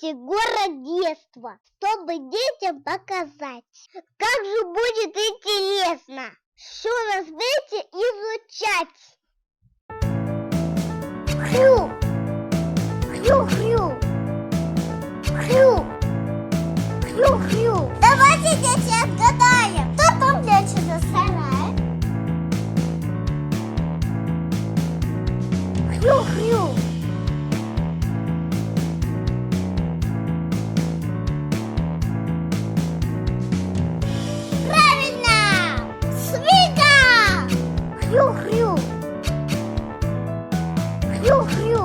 Смотрите «Город Детства», чтобы детям показать. Как же будет интересно все на свете изучать. Хрю, хрю-хрю, хрю, хрю-хрю. Давайте, дети, отгадаем, кто там прячется в сарае. Хрю-хрю. Хрю-хрю, хрю-хрю.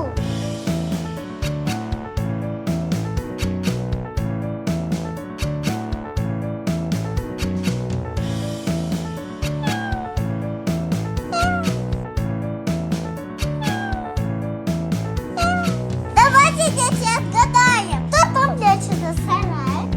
Давайте, дети, отгадаем, кто там прячется в сарае.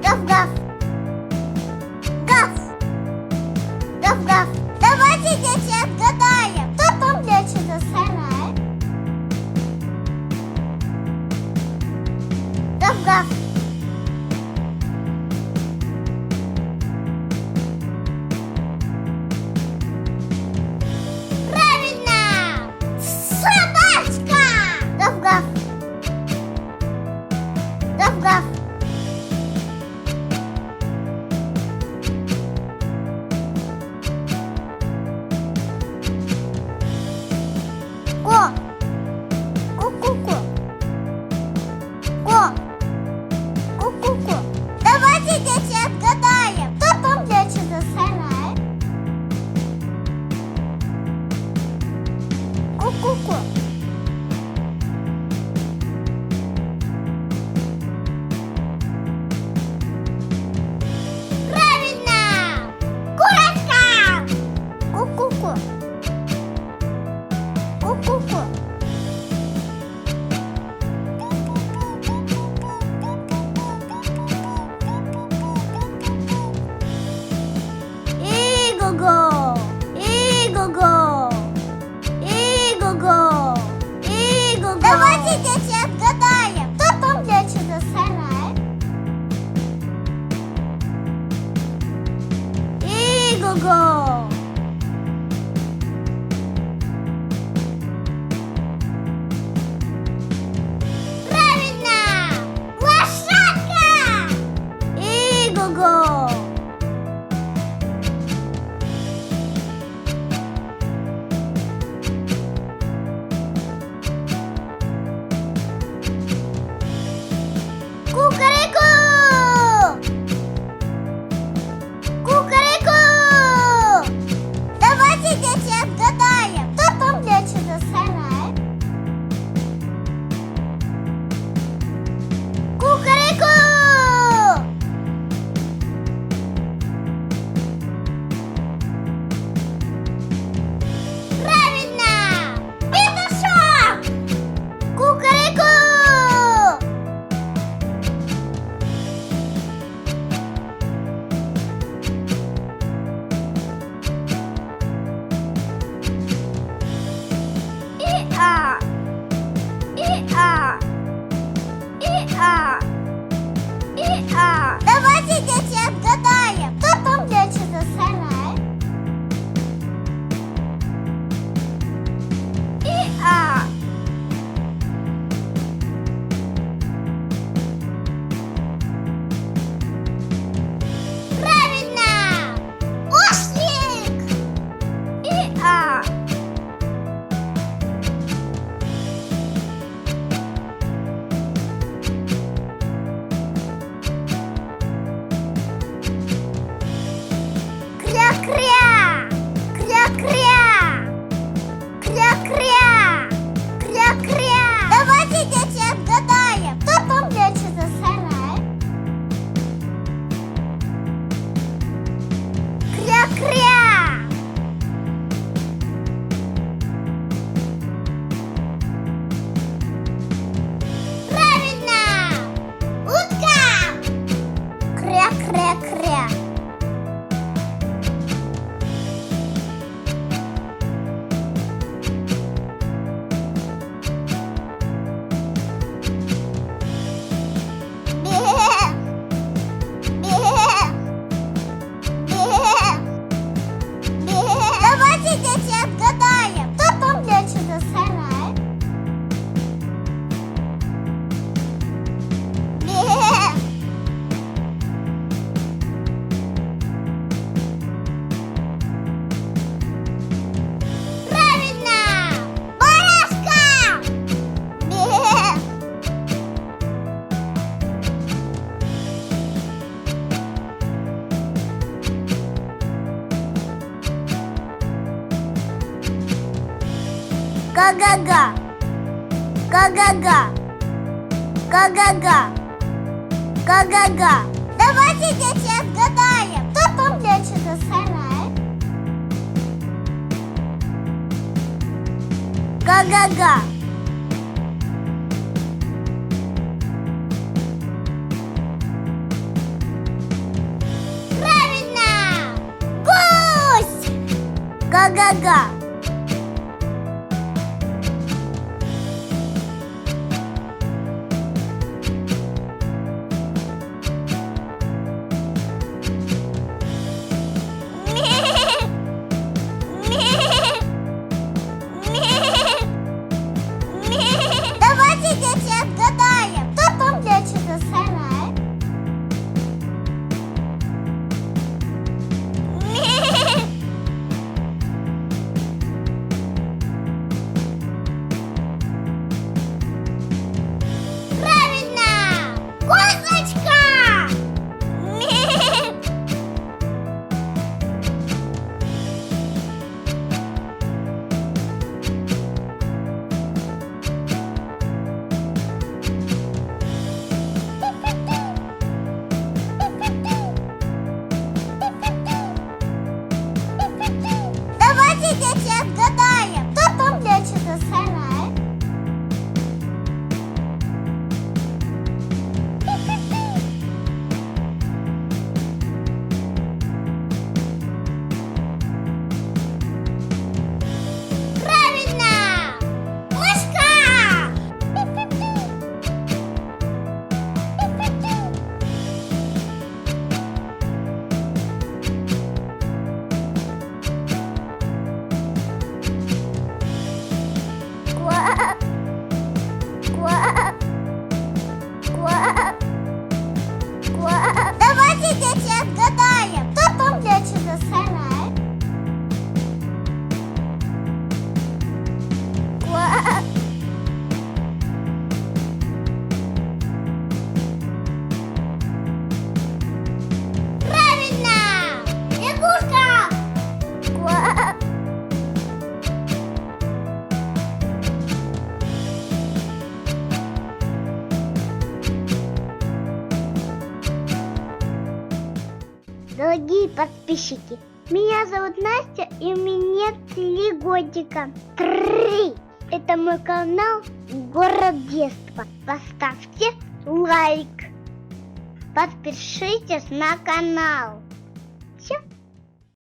Гав-гав. Гав. Гав-гав. Давайте, дети, отгадаем, кто там прячется в сарае. Гав-гав. Правильно! Собачка! Гав-гав. Гав-гав. Ку-ку-ку. Ко. Ку-ку-ку. Давайте, дети, отгадаем, кто там прячется в сарае. Ку-ку-ку. Правильно! Кошка! Ку-ку-ку. Ку-ку-ку. И-го-го! И-го-го! И-го-го! И-го-го! Давайте, дети, отгадаем, кто там прячется в сарае. И-го-го! Правильно! Лошадка! И-го-го! Кукареку! Кукареку! Давайте, дети, отгадаем, кто там прячется в сарае. Кукареку! кря-кря. Давайте, дети, отгадаем, кто там прячется в сарае? Правильно! Барашка! Га-га-га, га-га-га, га-га-га, га-га-га. Давайте, дети, отгадаем, кто там прячется в сарае? Га-га-га. Правильно! Гусь! Га-га-га. Давайте, дети, отгадаем, кто там прячется в сарае? Правильно! Козочка! Давайте, дети, отгадаем, кто там прячется в сарае? Правильно! Мышка! Ква! Ква! Ква! Ква! Давайте, дети, отгадаем, кто там прячется в сарае? Ква! Правильно! Лягушка! Ква! Дорогие подписчики, меня зовут Настя, и мне 3 годика. 3! Это мой канал Город Детства. Поставьте лайк. Подпишитесь на канал. Все.